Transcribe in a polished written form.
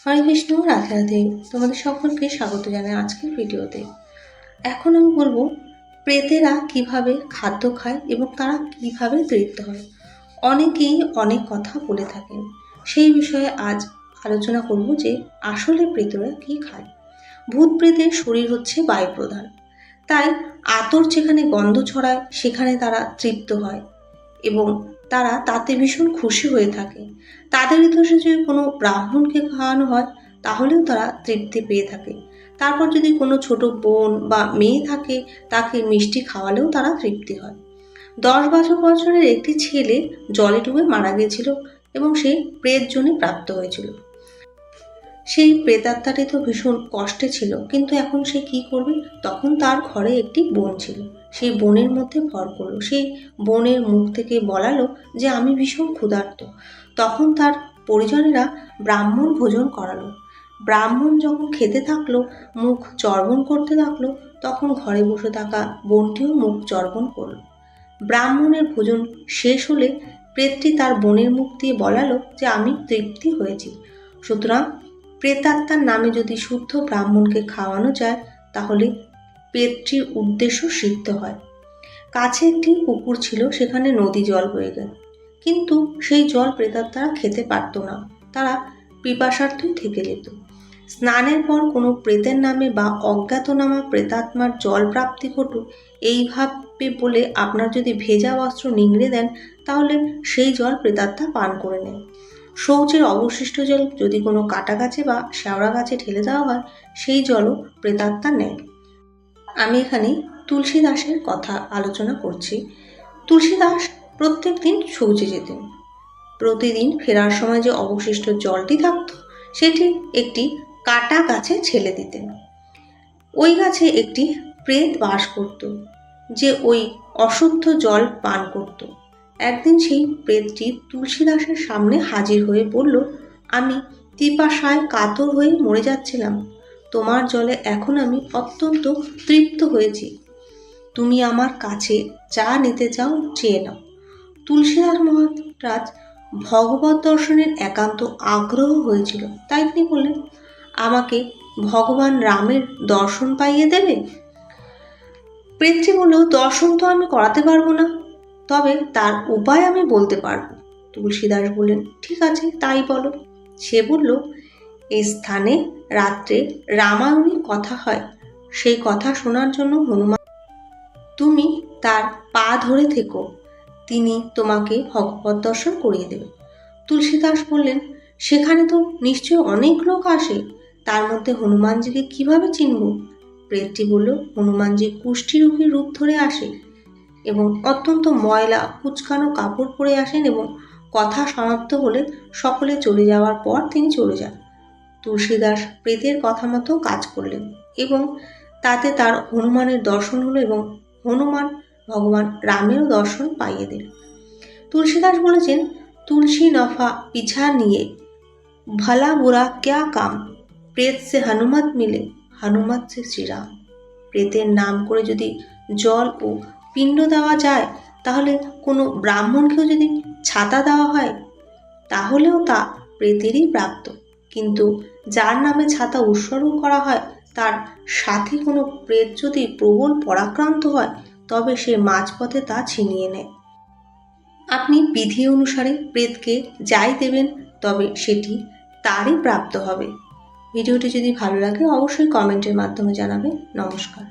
হরে কৃষ্ণ, রাধে রাধে। তোমাদের সকলকে স্বাগত জানাই আজকের ভিডিওতে। এখন আমি বলবো প্রেতেরা কিভাবে খাদ্য খায় এবং তারা কিভাবে তৃপ্ত হয়। অনেকেই অনেক কথা বলে থাকেন, সেই বিষয়ে আজ আলোচনা করব যে আসলে প্রেতরা কি খায়। ভূত প্রেতের শরীর হচ্ছে বায়ু প্রধান, তাই আতর যেখানে গন্ধ ছড়ায় সেখানে তারা তৃপ্ত হয় এবং তারা তাতে ভীষণ খুশি হয়ে থাকে। তাদের ইতিহাসে যদি কোনো ব্রাহ্মণকে খাওয়ানো হয় তাহলেও তারা তৃপ্তি পেয়ে থাকে। তারপর যদি কোনো ছোট বোন বা মেয়ে থাকে তাকে মিষ্টি খাওয়ালেও তারা তৃপ্তি হয়। 10-12 বছরের একটি ছেলে জলে ডুবে মারা গিয়েছিল এবং সে প্রেত যোনি প্রাপ্ত হয়েছিল। সেই প্রেতাত্মাটি তো ভীষণ কষ্টে ছিল, কিন্তু এখন সে কি করবে? তখন তার ঘরে একটি বোন ছিল, সেই বোনের মধ্যে ভর করলো। সেই বোনের মুখ থেকে বলালো যে আমি ভীষণ ক্ষুধার্ত। তখন তার পরিজনেরা ব্রাহ্মণ ভোজন করালো। ব্রাহ্মণ যখন খেতে থাকলো, মুখ চর্বণ করতে থাকলো, তখন ঘরে বসে থাকা বোনটিও মুখ চর্বণ করলো। ব্রাহ্মণের ভোজন শেষ হলে প্রেতটি তার বোনের মুখ দিয়ে বলালো যে আমি তৃপ্তি হয়েছি। সুতরাং প্রেতাত্মার নামে যদি শুদ্ধ ব্রাহ্মণকে খাওয়ানো যায় তাহলে পেটটির উদ্দেশ্য সিদ্ধ হয়। কাছে একটি পুকুর ছিল, সেখানে নদী জল বয়ে গেল, কিন্তু সেই জল প্রেতাত্মারা খেতে পারত না, তারা পিপাসার্থই থেকে যেত। স্নানের পর কোনো প্রেতের নামে বা অজ্ঞাতনামা প্রেতাত্মার জল প্রাপ্তি ঘটুক এইভাবে বলে আপনার যদি ভেজা বস্ত্র নিংড়ে দেন তাহলে সেই জল প্রেতাত্মা পান করে নেয়। শৌচের অবশিষ্ট জল যদি কোনো কাটা গাছে বা শ্যাওড়া গাছে ঢেলে দেওয়া হয় সেই জলও প্রেতাত্মা নেয়। আমি এখানে তুলসী দাসের কথা আলোচনা করছি। তুলসী দাস প্রত্যেক দিন শৌচে যেতেন। প্রতিদিন ফেরার সময় যে অবশিষ্ট জলটি থাকত সেটি একটি কাটা গাছে ছেলে দিতেন। ওই গাছে একটি প্রেত বাস করত যে ওই অশুদ্ধ জল পান করত। একদিন সেই প্রেতটি তুলসী দাসের সামনে হাজির হয়ে বলল, আমি পিপাসায় কাতর হয়ে মরে যাচ্ছিলাম, তোমার জলে এখন আমি অত্যন্ত তৃপ্ত হয়েছি, তুমি আমার কাছে যা নিতে চাও চেয়ে নাও। তুলসীদাস মহারাজ ভগবত দর্শনের একান্ত আগ্রহ হয়েছিল, তাই তিনি বললেন, আমাকে ভগবান রামের দর্শন পাইয়ে দেবে? প্রেতটি বলল, দর্শন তো আমি করাতে পারবো না, তবে তার উপায় আমি বলতে পারবো। তুলসীদাস বললেন, ঠিক আছে, তাই বলো। সে বলল, এই স্থানে রাত্রে রামায়ণী কথা হয়, সেই কথা শোনার জন্য হনুমান, তুমি তার পা ধরে থেকো, তিনি তোমাকে ভগবত দর্শন করিয়ে দেবে। তুলসীদাস বললেন, সেখানে তো নিশ্চয় অনেক লোক আসে, তার মধ্যে হনুমানজিকে কিভাবে চিনব? প্রেতটি বলল, হনুমানজি কুষ্ঠিরোগীর রূপ ধরে আসে এবং অত্যন্ত ময়লা কুচকানো কাপড় পরে আসেন এবং কথা সমাপ্ত হলে সকলে চলে যাওয়ার পর তিনি চলে যান। তুলসীদাস প্রেতের কথা মতো কাজ করলেন এবং তাতে তার হনুমানের দর্শন হলো এবং হনুমান ভগবান রামেরও দর্শন পাইয়ে দিল। তুলসীদাস বলেছেন, তুলসী নফা পিছা নিয়ে ভলা বুড়া ক্যা কাম, প্রেত সে হনুমত মিলে হনুমত সে শ্রীরাম। প্রেতের নাম করে যদি জল ও পিণ্ড দেওয়া যায়, তাহলে কোনো ব্রাহ্মণকেও যদি ছাতা দেওয়া হয় তাহলেও তা প্রেতেরই প্রাপ্ত, কিন্তু যার নামে ছাতা উৎসর্গ করা হয় তার সাথে কোনো প্রেত যদি প্রবল পরাক্রান্ত হয় তবে সে মাঝপথে তা ছিনিয়ে নেয়। আপনি বিধি অনুসারে প্রেতকে যাই দেবেন তবে সেটি তারই প্রাপ্ত হবে। ভিডিওটি যদি ভালো লাগে অবশ্যই কমেন্টের মাধ্যমে জানাবেন। নমস্কার।